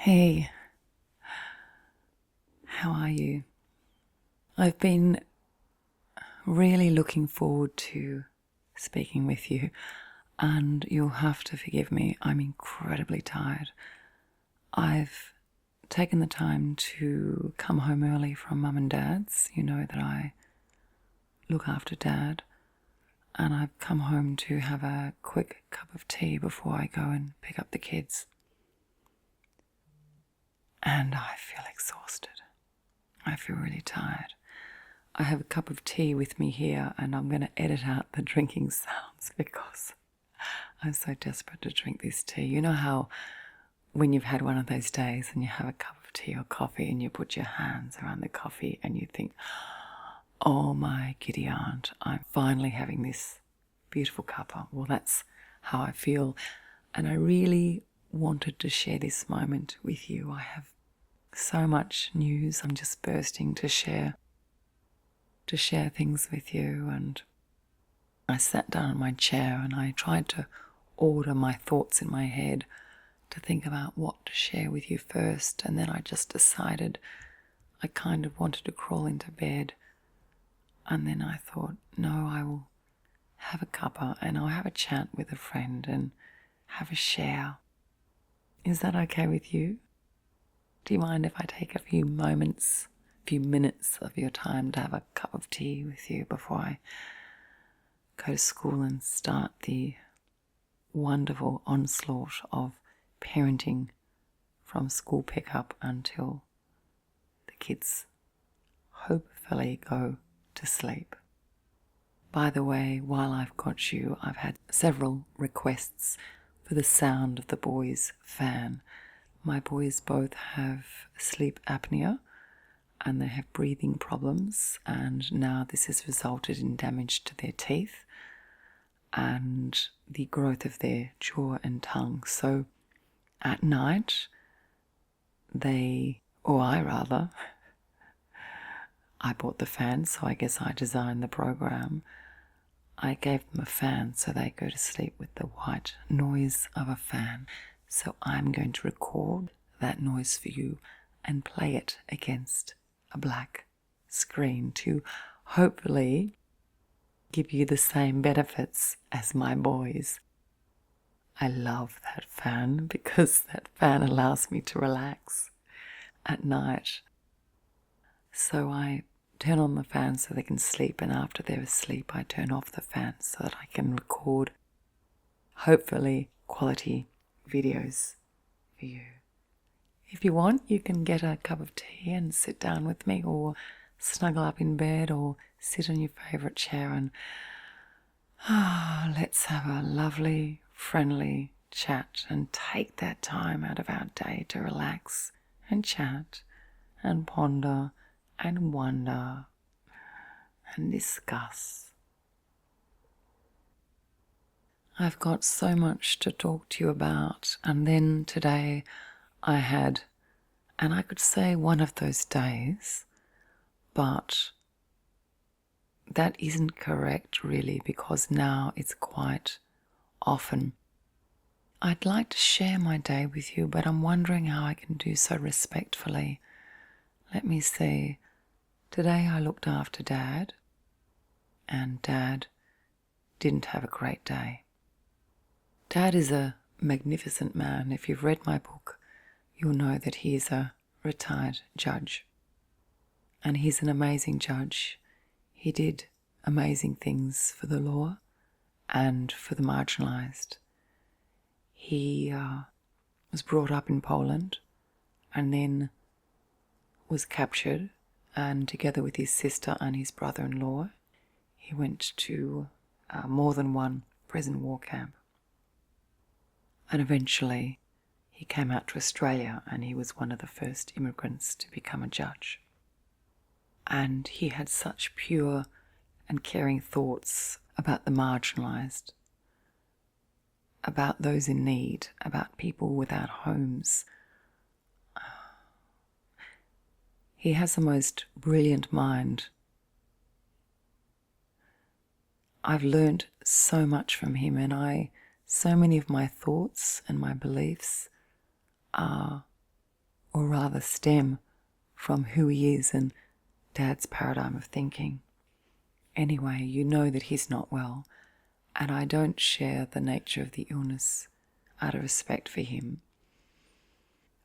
Hey, how are you? I've been really looking forward to speaking with you, and you'll have to forgive me. I'm incredibly tired. I've taken the time to come home early from Mum and Dad's. You know that I look after Dad, and I've come home to have a quick cup of tea before I go and pick up the kids. And I feel exhausted. I feel really tired. I have a cup of tea with me here, and I'm going to edit out the drinking sounds because I'm so desperate to drink this tea. You know how when you've had one of those days and you have a cup of tea or coffee and you put your hands around the coffee and you think, oh my giddy aunt, I'm finally having this beautiful cuppa. Well, that's how I feel, and I really wanted to share this moment with you. I have so much news. I'm just bursting to share things with you, and I sat down in my chair and I tried to order my thoughts in my head to think about what to share with you first, and then I just decided I kind of wanted to crawl into bed, and then I thought, no, I will have a cuppa and I'll have a chat with a friend and have a share. Is that okay with you? Do you mind if I take a few minutes of your time to have a cup of tea with you before I go to school and start the wonderful onslaught of parenting from school pickup until the kids hopefully go to sleep? By the way, while I've got you, I've had several requests for the sound of the boys' fan. My boys both have sleep apnea and they have breathing problems, and now this has resulted in damage to their teeth and the growth of their jaw and tongue. So at night, I bought the fan, so I guess I designed the program. I gave them a fan so they go to sleep with the white noise of a fan. So I'm going to record that noise for you and play it against a black screen to hopefully give you the same benefits as my boys. I love that fan because that fan allows me to relax at night. So I turn on the fan so they can sleep, and after they're asleep I turn off the fan so that I can record hopefully quality videos for you. If you want, you can get a cup of tea and sit down with me, or snuggle up in bed, or sit on your favourite chair and let's have a lovely, friendly chat and take that time out of our day to relax and chat and ponder and wonder and discuss. I've got so much to talk to you about, and then today I had, and I could say one of those days, but that isn't correct really, because now it's quite often. I'd like to share my day with you, but I'm wondering how I can do so respectfully. Let me see. Today I looked after Dad, and Dad didn't have a great day. Dad is a magnificent man. If you've read my book, you'll know that he is a retired judge. And he's an amazing judge. He did amazing things for the law and for the marginalised. He was brought up in Poland and then was captured, and together with his sister and his brother-in-law, he went to more than one prison war camp. And eventually he came out to Australia, and he was one of the first immigrants to become a judge. And he had such pure and caring thoughts about the marginalised, about those in need, about people without homes. He has the most brilliant mind. I've learned so much from him, and so many of my thoughts and my beliefs are or rather stem from who he is and Dad's paradigm of thinking. Anyway, you know that he's not well, and I don't share the nature of the illness out of respect for him.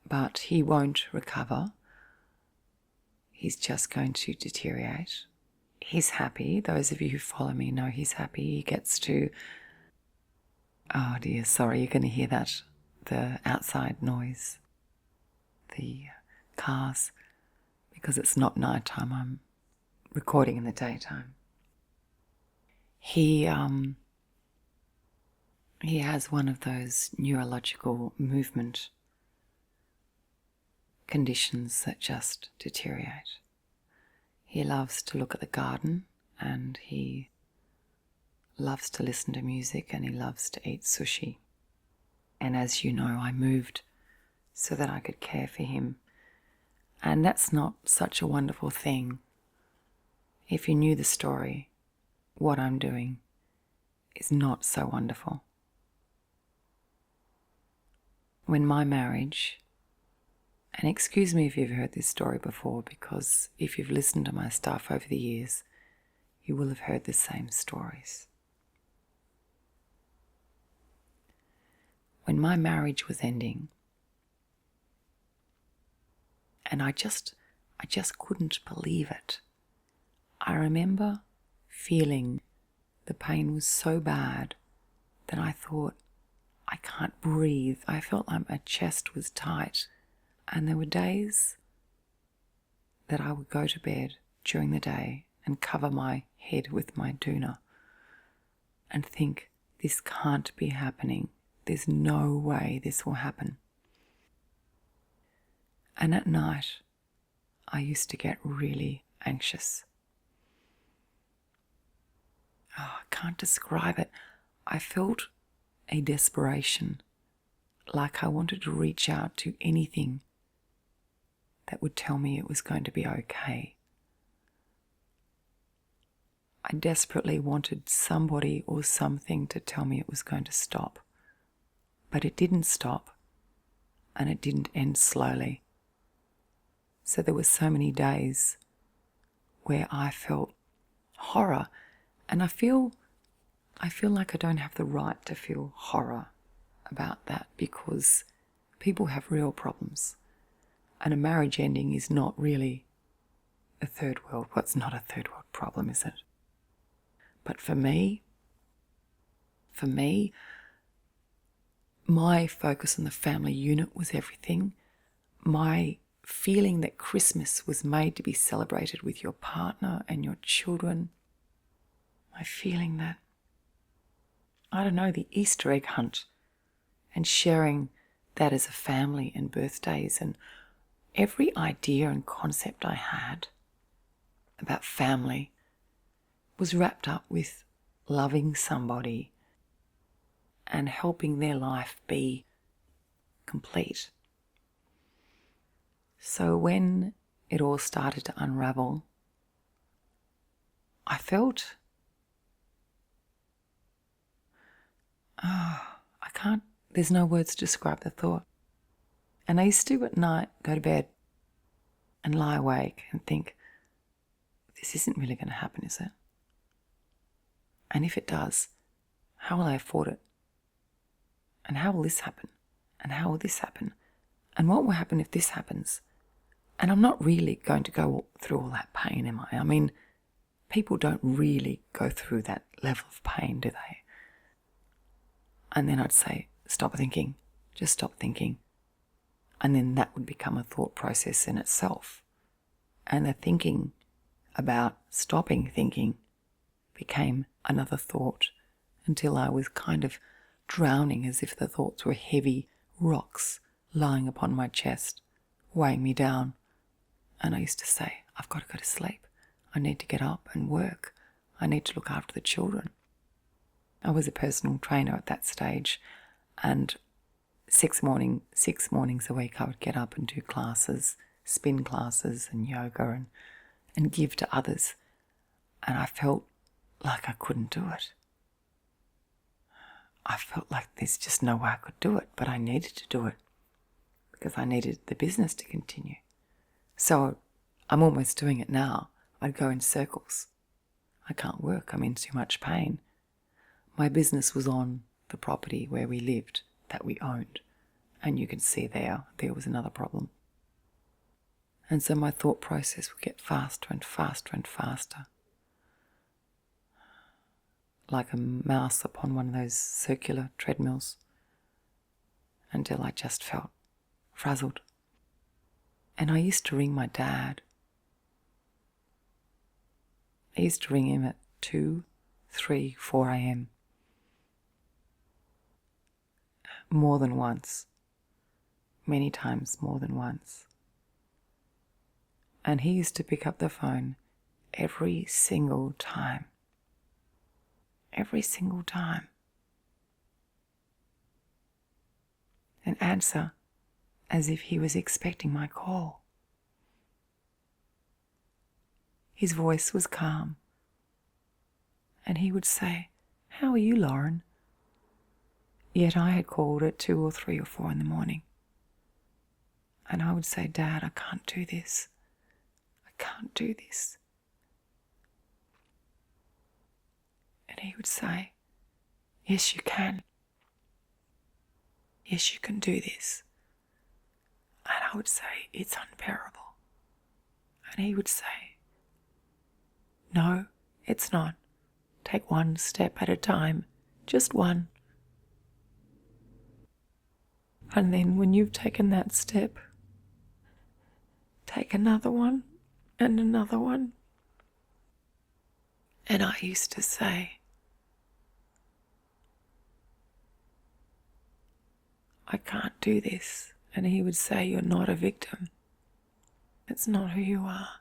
But he won't recover. He's just going to deteriorate. He's happy. Those of you who follow me know he's happy. He gets to... Oh dear, sorry, you're going to hear that. The outside noise. The cars. Because it's not nighttime, I'm recording in the daytime. He has one of those neurological movement conditions that just deteriorate. He loves to look at the garden, and he loves to listen to music, and he loves to eat sushi. And as you know, I moved so that I could care for him. And that's not such a wonderful thing. If you knew the story, what I'm doing is not so wonderful. When my marriage, and excuse me if you've heard this story before, because if you've listened to my stuff over the years, you will have heard the same stories. When my marriage was ending, and I just couldn't believe it. I remember feeling the pain was so bad that I thought, I can't breathe. I felt like my chest was tight. And there were days that I would go to bed during the day and cover my head with my doona and think, this can't be happening. There's no way this will happen. And at night, I used to get really anxious. Oh, I can't describe it. I felt a desperation, like I wanted to reach out to anything that would tell me it was going to be okay. I desperately wanted somebody or something to tell me it was going to stop. But it didn't stop, and it didn't end slowly. So there were so many days where I felt horror, and I feel like I don't have the right to feel horror about that, because people have real problems. And a marriage ending is not really a third world. Well, it's not a third world problem, is it? But for me, my focus on the family unit was everything. My feeling that Christmas was made to be celebrated with your partner and your children. My feeling that, I don't know, the Easter egg hunt and sharing that as a family and birthdays, and every idea and concept I had about family was wrapped up with loving somebody and helping their life be complete. So when it all started to unravel, I felt, there's no words to describe the thought. And I used to at night go to bed and lie awake and think, this isn't really going to happen, is it? And if it does, how will I afford it? And how will this happen? And how will this happen? And what will happen if this happens? And I'm not really going to go through all that pain, am I? I mean, people don't really go through that level of pain, do they? And then I'd say, stop thinking, just stop thinking. And then that would become a thought process in itself. And the thinking about stopping thinking became another thought, until I was kind of drowning, as if the thoughts were heavy rocks lying upon my chest, weighing me down. And I used to say, I've got to go to sleep. I need to get up and work. I need to look after the children. I was a personal trainer at that stage, and 6 mornings a week I would get up and do classes, spin classes and yoga and give to others. And I felt like I couldn't do it. I felt like there's just no way I could do it, but I needed to do it because I needed the business to continue. So I'm almost doing it now. I'd go in circles. I can't work. I'm in too much pain. My business was on the property where we lived that we owned. And you can see there was another problem. And so my thought process would get faster and faster and faster. Like a mouse upon one of those circular treadmills. Until I just felt frazzled. And I used to ring my dad. I used to ring him at 2, 3, 4 a.m. More than once. Many times more than once. And he used to pick up the phone every single time. Every single time. And answer as if he was expecting my call. His voice was calm. And he would say, "How are you, Lauren?" Yet I had called at 2 or 3 or 4 in the morning. And I would say, "Dad, I can't do this. I can't do this." And he would say, "Yes, you can. Yes, you can do this." And I would say, "It's unbearable." And he would say, "No, it's not. Take one step at a time, just one. And then when you've taken that step, take another one and another one." And I used to say, "I can't do this." And he would say, "You're not a victim. It's not who you are.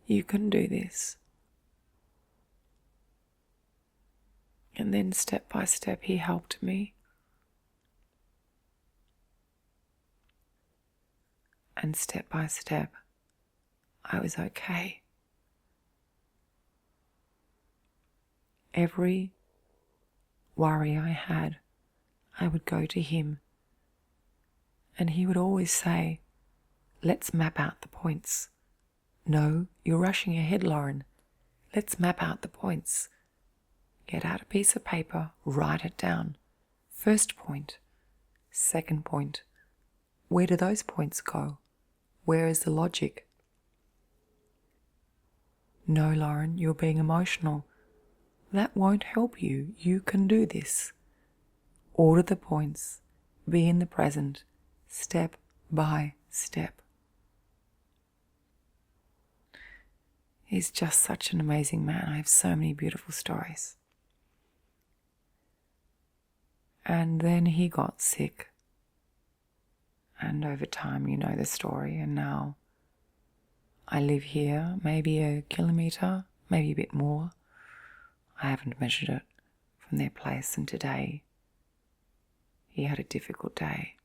You can do this." And then step by step he helped me. And step by step I was okay. Every worry I had, I would go to him. And he would always say, "Let's map out the points." "No, you're rushing ahead, Lauren. Let's map out the points. Get out a piece of paper, write it down. First point, second point. Where do those points go? Where is the logic?" "No, Lauren, you're being emotional. That won't help you. You can do this. Order the points. Be in the present, step by step." He's just such an amazing man. I have so many beautiful stories. And then he got sick. And over time, you know the story. And now I live here, maybe a kilometre, maybe a bit more. I haven't measured it from their place. And today, he had a difficult day.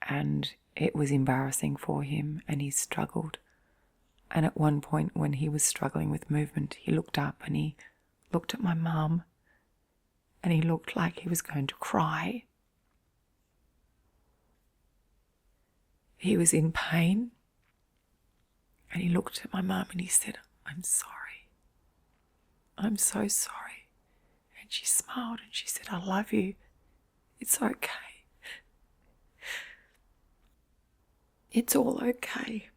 And it was embarrassing for him, and he struggled. And at one point when he was struggling with movement, he looked up and he looked at my mum, and he looked like he was going to cry. He was in pain, and he looked at my mum and he said, "I'm sorry. I'm so sorry." And she smiled and she said, "I love you. It's okay. It's all okay."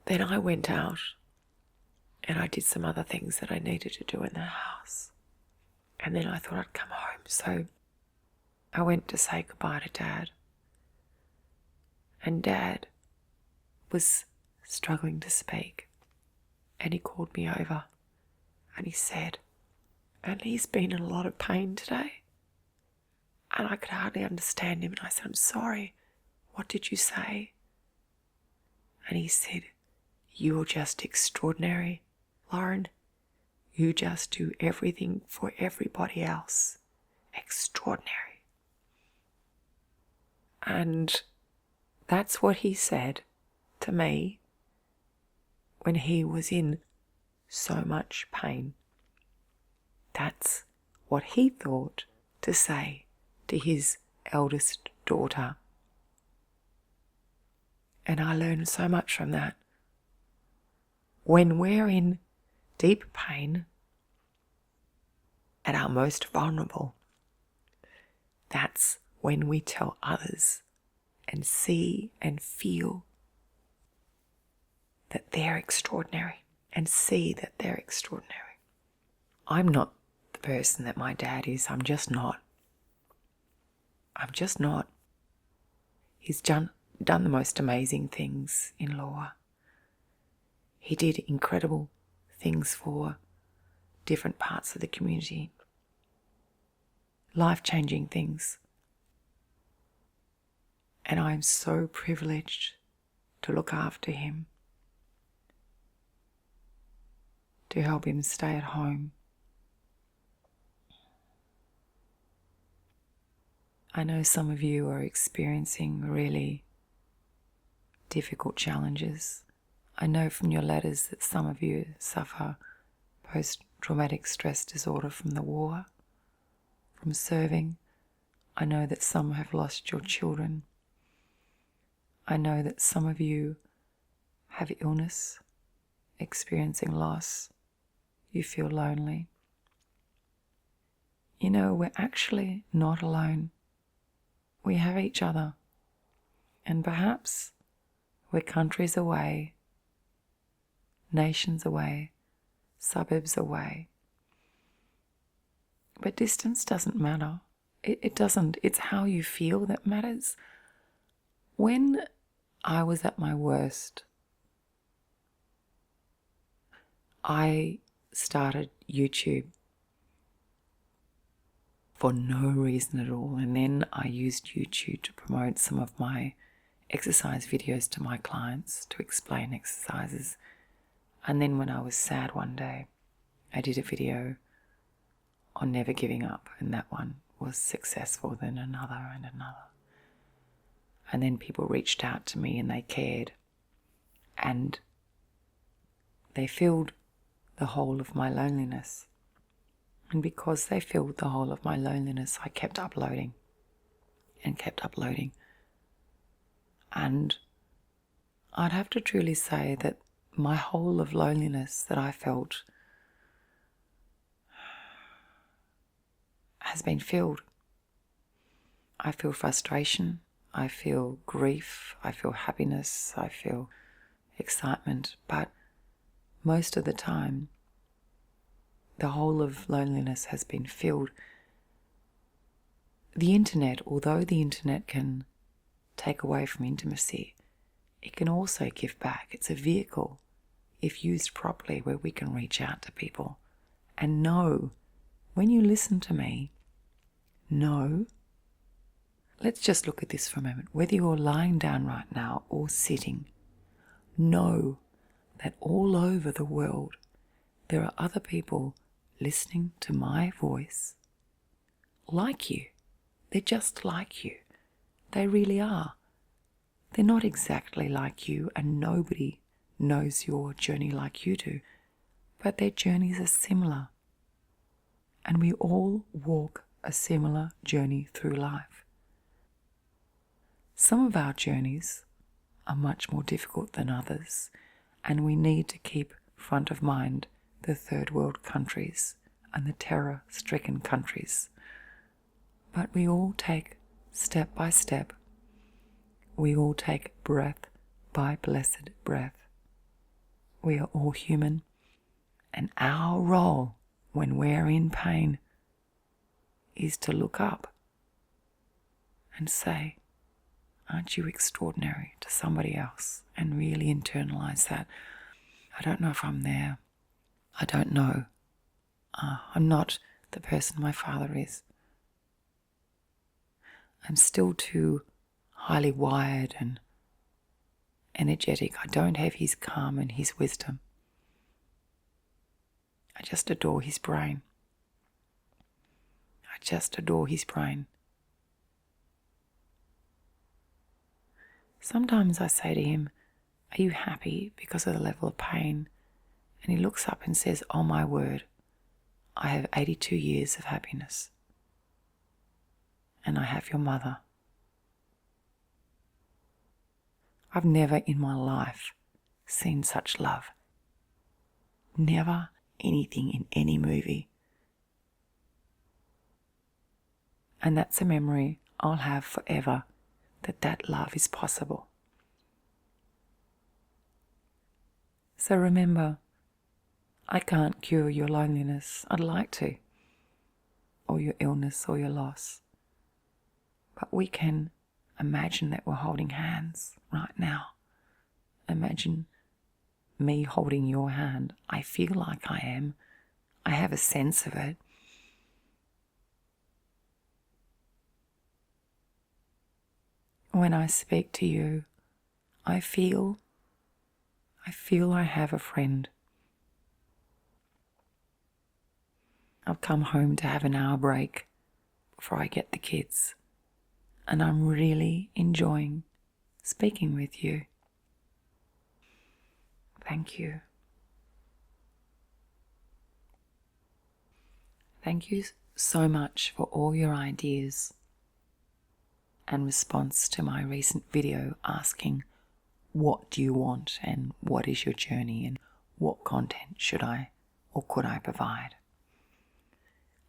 Then I went out and I did some other things that I needed to do in the house. And then I thought I'd come home. So I went to say goodbye to Dad. And Dad was struggling to speak. And he called me over and he said, and he's been in a lot of pain today. And I could hardly understand him. And I said, "I'm sorry. What did you say?" And he said, "You're just extraordinary, Lauren. You just do everything for everybody else. Extraordinary." And that's what he said to me when he was in so much pain. That's what he thought to say to his eldest daughter. And I learned so much from that. When we're in deep pain, at our most vulnerable, that's when we tell others and see and feel that they're extraordinary and see that they're extraordinary. I'm not the person that my dad is. I'm just not. He's done the most amazing things in law. He did incredible things for different parts of the community. Life-changing things. And I'm so privileged to look after him, to help him stay at home. I know some of you are experiencing really difficult challenges. I know from your letters that some of you suffer post-traumatic stress disorder from the war, from serving. I know that some have lost your children. I know that some of you have illness, experiencing loss. You feel lonely. You know, we're actually not alone. We have each other. And perhaps we're countries away, nations away, suburbs away. But distance doesn't matter. It doesn't. It's how you feel that matters. When I was at my worst, I started YouTube for no reason at all. And then I used YouTube to promote some of my exercise videos to my clients, to explain exercises. And then when I was sad one day, I did a video on never giving up, and that one was successful, then another and another. And then people reached out to me and they cared, and they filled the whole of my loneliness. And because they filled the whole of my loneliness, I kept uploading and kept uploading. And I'd have to truly say that my whole of loneliness that I felt has been filled. I feel frustration, I feel grief, I feel happiness, I feel excitement, but most of the time, the whole of loneliness has been filled. The internet, although the internet can take away from intimacy, it can also give back. It's a vehicle, if used properly, where we can reach out to people and know, when you listen to me, know. Let's just look at this for a moment. Whether you're lying down right now or sitting, know that all over the world there are other people listening to my voice like you. They're just like you. They really are. They're not exactly like you, and nobody knows your journey like you do, but their journeys are similar. And we all walk a similar journey through life. Some of our journeys are much more difficult than others, and we need to keep front of mind the third world countries and the terror-stricken countries. But we all take step by step. We all take breath by blessed breath. We are all human, and our role when we're in pain is to look up and say, aren't you extraordinary, to somebody else, and really internalize that. I don't know if I'm there. I don't know. I'm not the person my father is. I'm still too highly wired and energetic. I don't have his calm and his wisdom. I just adore his brain. I just adore his brain. Sometimes I say to him, are you happy because of the level of pain? And he looks up and says, oh my word, I have 82 years of happiness. and I have your mother. I've never in my life seen such love. Never anything in any movie. And that's a memory I'll have forever, that love is possible. So remember, I can't cure your loneliness. I'd like to, or your illness or your loss. But we can imagine that we're holding hands right now. Imagine me holding your hand. I feel like I am. I have a sense of it. When I speak to you, I feel I have a friend. I've come home to have an hour break before I get the kids, and I'm really enjoying speaking with you. Thank you. Thank you so much for all your ideas and response to my recent video asking, what do you want and what is your journey and what content should I or could I provide?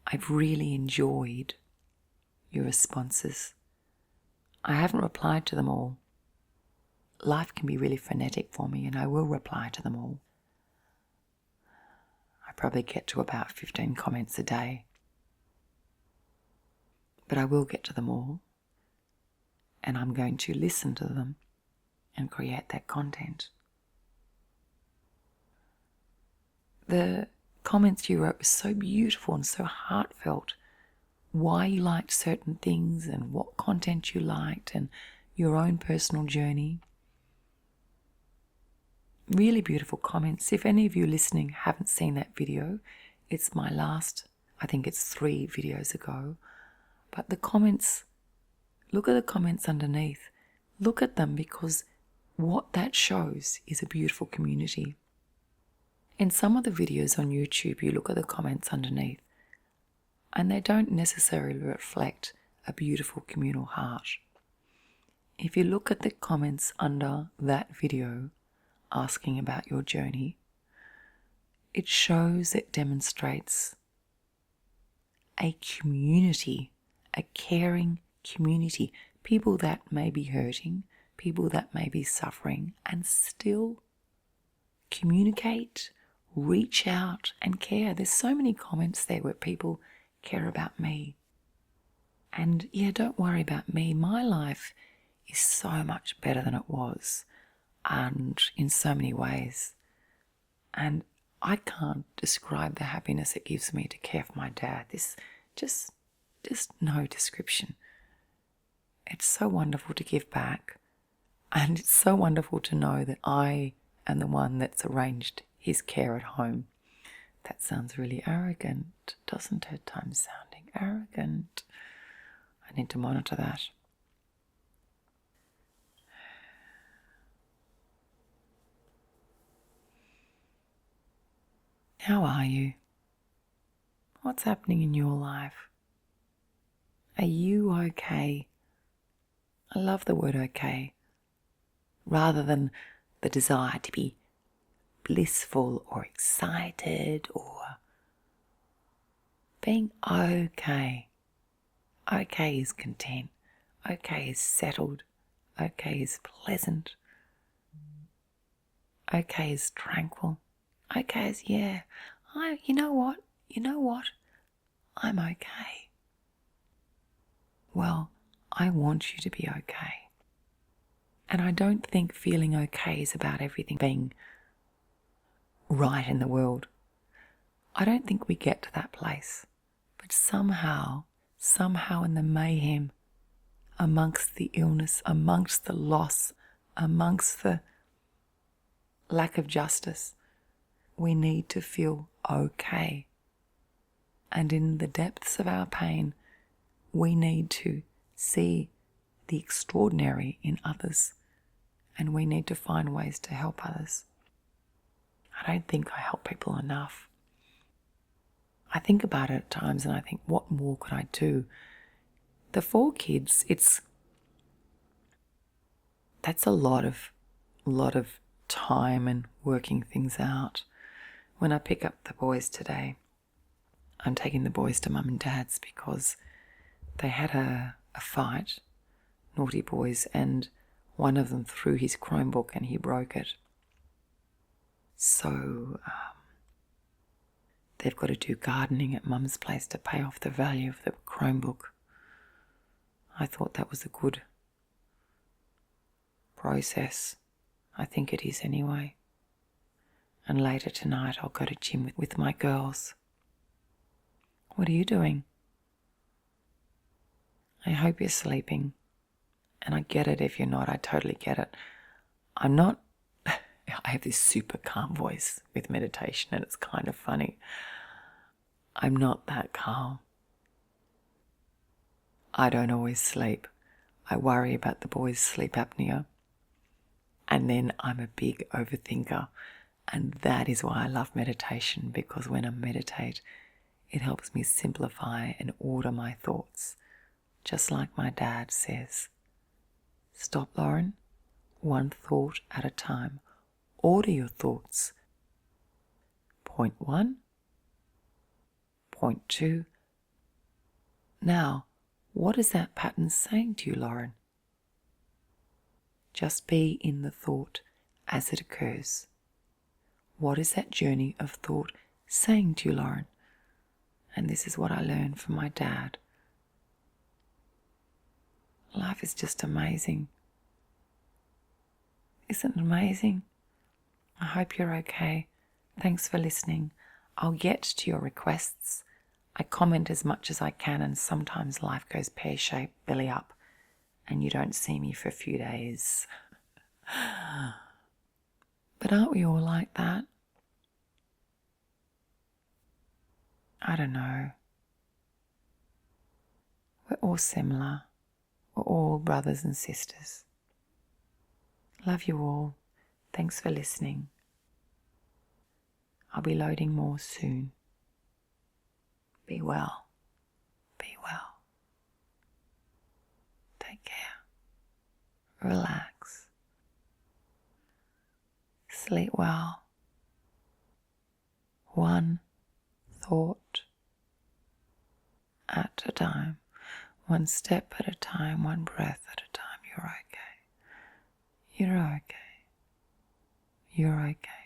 I've really enjoyed your responses. I haven't replied to them all. Life can be really frenetic for me, and I will reply to them all. I probably get to about 15 comments a day. But I will get to them all, and I'm going to listen to them and create that content. The comments you wrote were so beautiful and so heartfelt. Why you liked certain things and what content you liked and your own personal journey. Really beautiful comments. If any of you listening haven't seen that video, it's my last, I think it's 3 videos ago. But the comments, look at the comments underneath. Look at them, because what that shows is a beautiful community. In some of the videos on YouTube, you look at the comments underneath and they don't necessarily reflect a beautiful communal heart. If you look at the comments under that video asking about your journey, it shows, it demonstrates a community, a caring community, people that may be hurting, people that may be suffering, and still communicate, reach out and care. There's so many comments there where people care about me. And yeah, don't worry about me. My life is so much better than it was, and in so many ways. And I can't describe the happiness it gives me to care for my dad. This just no description. It's so wonderful to give back, and it's so wonderful to know that I am the one that's arranged his care at home. That sounds really arrogant, doesn't it? I'm sounding arrogant. I need to monitor that. How are you? What's happening in your life? Are you okay? I love the word okay, rather than the desire to be blissful or excited or being okay. Okay is content. Okay is settled. Okay is pleasant. Okay is tranquil. Okay is, yeah, you know what? I'm okay. Well, I want you to be okay. And I don't think feeling okay is about everything being right in the world. I don't think we get to that place. But somehow in the mayhem, amongst the illness, amongst the loss, amongst the lack of justice, we need to feel okay. And in the depths of our pain, we need to see the extraordinary in others, and we need to find ways to help others. I don't think I help people enough. I think about it at times and I think, what more could I do? The 4 kids, that's a lot of time and working things out. When I pick up the boys today, I'm taking the boys to mum and dad's because they had a fight, naughty boys, and one of them threw his Chromebook and he broke it. So they've got to do gardening at mum's place to pay off the value of the Chromebook. I thought that was a good process. I think it is anyway. And later tonight I'll go to gym with my girls. What are you doing? I hope you're sleeping. And I get it if you're not. I totally get it. I'm not... I have this super calm voice with meditation and it's kind of funny. I'm not that calm. I don't always sleep. I worry about the boys' sleep apnea. And then I'm a big overthinker. And that is why I love meditation, because when I meditate, it helps me simplify and order my thoughts. Just like my dad says, stop, Lauren, one thought at a time. Order your thoughts. Point 1, point 2. Now, what is that pattern saying to you, Lauren? Just be in the thought as it occurs. What is that journey of thought saying to you, Lauren? And this is what I learned from my dad. Life is just amazing. Isn't it amazing? I hope you're okay. Thanks for listening. I'll get to your requests. I comment as much as I can, and sometimes life goes pear-shaped, belly up, and you don't see me for a few days. But aren't we all like that? I don't know. We're all similar. We're all brothers and sisters. Love you all. Thanks for listening. I'll be loading more soon. Be well. Be well. Take care. Relax. Sleep well. One thought at a time. One step at a time. One breath at a time. You're okay. You're okay. You're okay.